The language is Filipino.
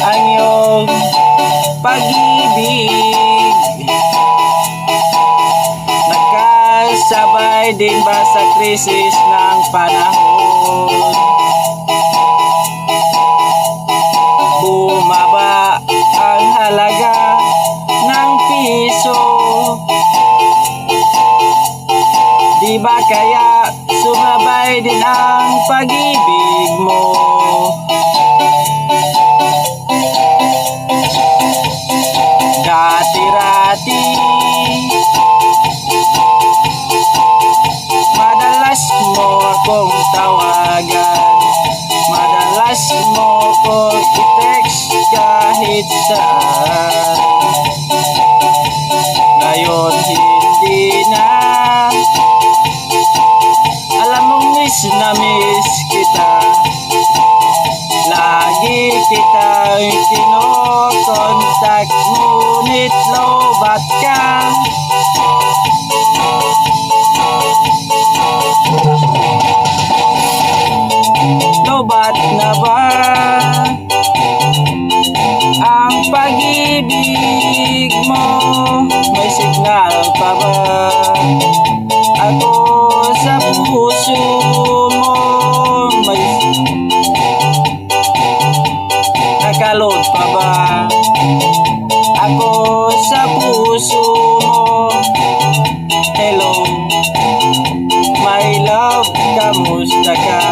ang iyong pag-ibig. Nagkasabay din ba sa krisis ng panahon? Bumaba ang halaga ng piso. Di ba kaya sumabay din ang pag-ibig mo? Dati-rati madalas mo akong tawagan, madalas mo akong i-text kahit saan. Ngayon hindi na. Alam mong miss na miss kita, lagi kitang kinokontak, ngunit lobat ka. Lobat na ba ang pag-ibig mo? May signal pa ba ako sa puso mo? May nakalod pa ba ako sa puso mo? Hello, my love, kamusta ka?